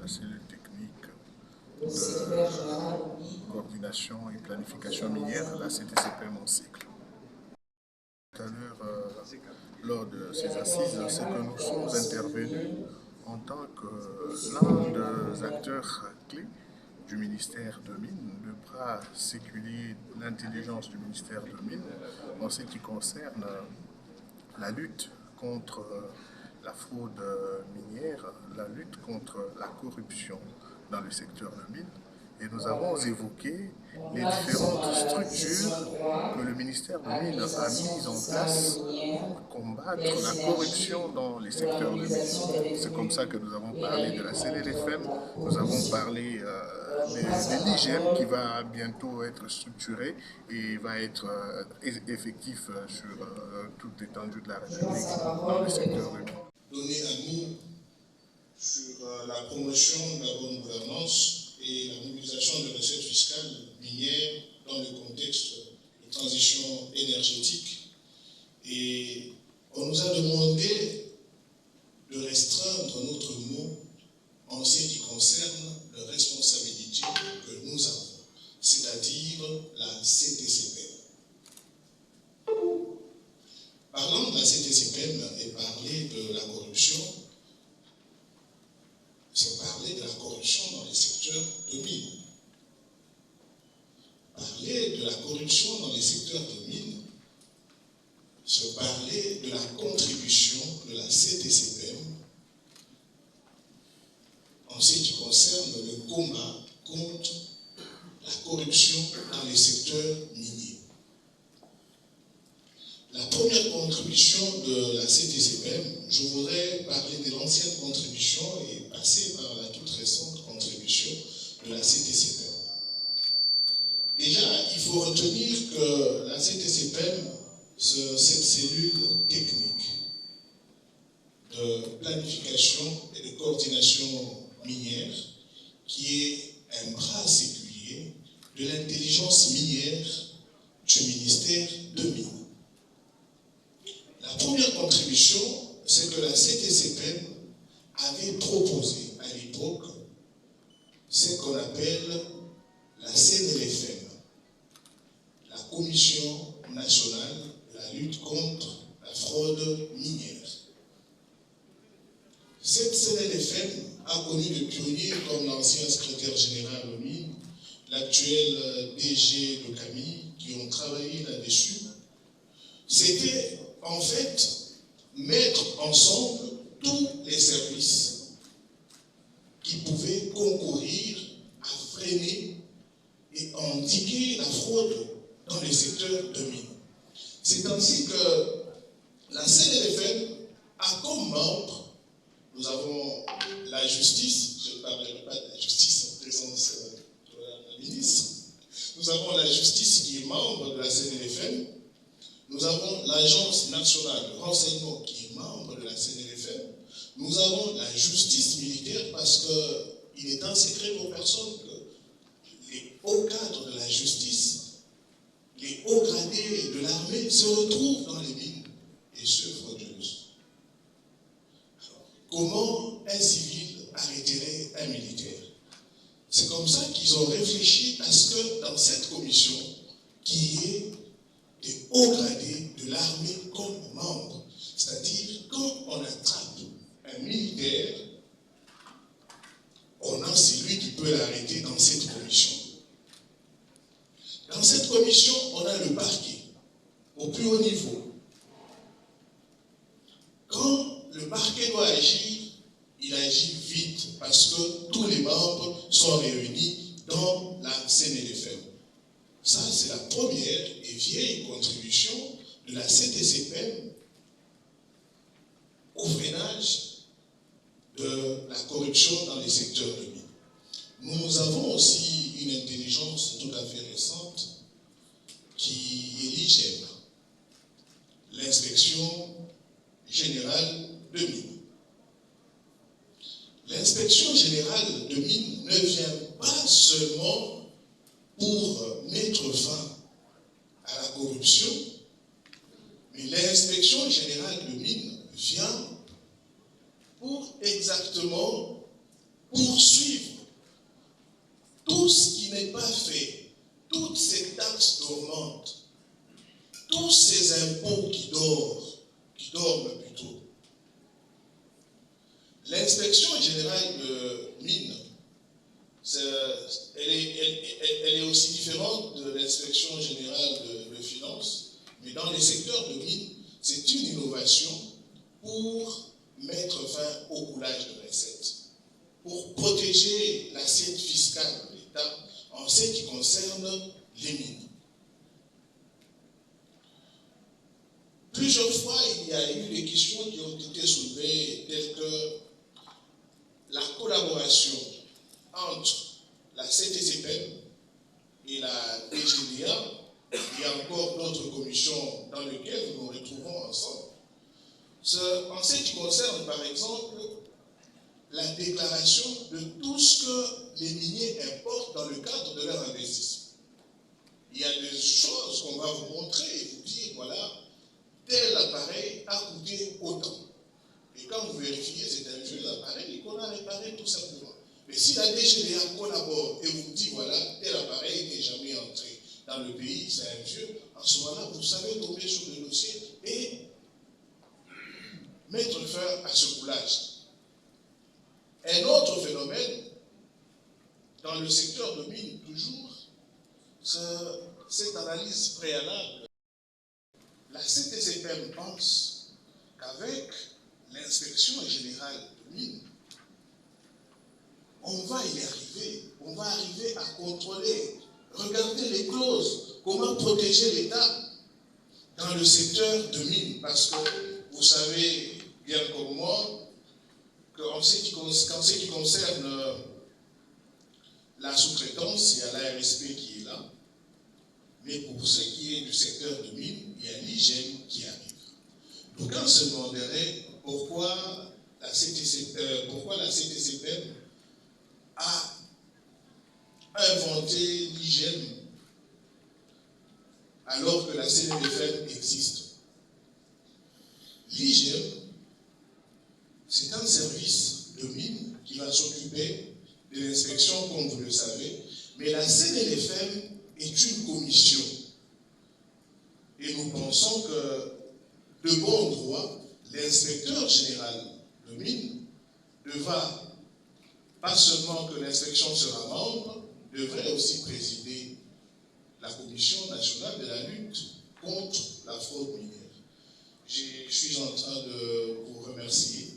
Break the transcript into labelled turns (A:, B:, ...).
A: cellule technique de coordination et planification minière, la CTCPM en cycle. Tout à l'heure, lors de ces assises, c'est que nous sommes intervenus en tant que l'un des acteurs clés du ministère de Mines, le bras séculier de l'intelligence du ministère de Mines, en ce qui concerne la lutte contre la fraude minière, la lutte contre la corruption dans le secteur de mines. Et nous avons évoqué les différentes structures que le ministère de Mines a mises en place pour combattre la corruption dans les secteurs de mines. C'est comme ça que nous avons parlé de la CNLFM, nous avons parlé de l'IGEM qui va bientôt être structuré et va être effectif sur toute l'étendue de la République dans le secteur de mines.
B: Donner un mot sur la promotion de la bonne gouvernance et la mobilisation de recettes fiscales minières dans le contexte de transition énergétique. Et on nous a demandé de restreindre notre mot en ce qui concerne la responsabilité que nous avons, c'est-à-dire la CTCPM. Parlant de la CTCPM et parler de la corruption, c'est parler de la corruption dans les secteurs de mines. Parler de la corruption dans les secteurs de mines, c'est parler de la contribution de la CTCPM en ce qui concerne le combat contre la corruption dans les secteurs miniers. La première contribution de la CTCPM, je voudrais parler de l'ancienne contribution et passer par la toute récente contribution de la CTCPM. Déjà, il faut retenir que la CTCPM, c'est cette cellule technique de planification et de coordination minière qui est un bras séculier de l'intelligence minière du ministère de Mines. La première contribution, c'est que la CTCPM avait proposé à l'époque ce qu'on appelle la CNLFM, la Commission nationale de la lutte contre la fraude minière. Cette CNLFM a connu le pionnier comme l'ancien secrétaire général aux mines, l'actuel DG de Camille, qui ont travaillé là-dessus. C'était en fait mettre ensemble tous les services qui pouvaient concourir à freiner et endiguer la fraude dans les secteurs de mines. C'est ainsi que la CNLFM a comme membre, nous avons la justice, je ne parlerai pas de la justice en présence de la ministre, nous avons la justice qui est membre de la CNLFM, nous avons l'Agence nationale de renseignement qui est membre de la CNLFM, nous avons la justice militaire parce qu'il est un secret pour personne que les hauts cadres de la justice, les hauts gradés de l'armée se retrouvent dans les mines et se frauduleuses. Alors, comment un civil arrêterait un militaire? C'est comme ça qu'ils ont réfléchi à ce que dans cette commission, qui est des hauts gradés de l'armée comme membres, c'est-à-dire quand on attrape un militaire, on a celui qui peut l'arrêter dans cette commission. Dans cette commission, on a le parquet, au plus haut niveau. Quand le parquet doit agir, il agit vite, parce que tous les membres sont réunis dans la CNLFM. Ça, c'est la première et vieille contribution de la CTCPM au freinage de la corruption dans les secteurs de mines. Nous avons aussi une intelligence tout à fait récente qui est l'IGEM, l'Inspection générale de mines. L'inspection générale de mines ne vient pas seulement pour mettre fin à la corruption, mais l'inspection générale de mines vient pour exactement poursuivre tout ce qui n'est pas fait, toutes ces taxes dormantes, tous ces impôts qui dorment plutôt. L'inspection générale de mines, elle est aussi différente de l'inspection générale de finances, mais dans les secteurs de mines, c'est une innovation pour mettre fin au coulage de recettes, pour protéger l'assiette fiscale de l'État en ce qui concerne les mines. Plusieurs fois, il y a eu des questions qui ont été soulevées, telles que la collaboration entre la CTCPEM et la DGDA. Il y a encore d'autres commissions dans lesquelles nous nous retrouvons ensemble. En ce qui concerne, par exemple, la déclaration de tout ce que les miniers importent dans le cadre de leur investissement. Il y a des choses qu'on va vous montrer et vous dire, voilà, tel appareil a coûté autant. Et quand vous vérifiez, c'est un vieux appareil qu'on a réparé tout simplement. Mais si la DGDA collabore et vous dit, voilà, tel appareil n'est jamais entré dans le pays, c'est un vieux, en ce moment-là, vous savez tomber sur le dossier et mettre fin à ce coulage. Un autre phénomène, dans le secteur de mines, toujours, cette analyse préalable. La CTCPEM pense qu'avec l'inspection générale de mines, on va y arriver, on va arriver à contrôler, regarder les clauses, comment protéger l'État dans le secteur de mines, parce que vous savez bien comme moi qu'en ce qui concerne la sous-traitance, il y a l'ARSP qui est là, mais pour ce qui est du secteur de mines, il y a l'hygiène qui arrive. Donc on se demanderait pourquoi la CTCPEM a inventé l'hygiène alors que la CNFM existe. L'hygiène, c'est un service de mine qui va s'occuper de l'inspection, comme vous le savez, mais la CNFM est une commission. Et nous pensons que, de bon droit, l'inspecteur général de mine devra, pas seulement que l'inspection sera membre, devrait aussi présider la Commission nationale de la lutte contre la fraude minière. Je suis en train de vous remercier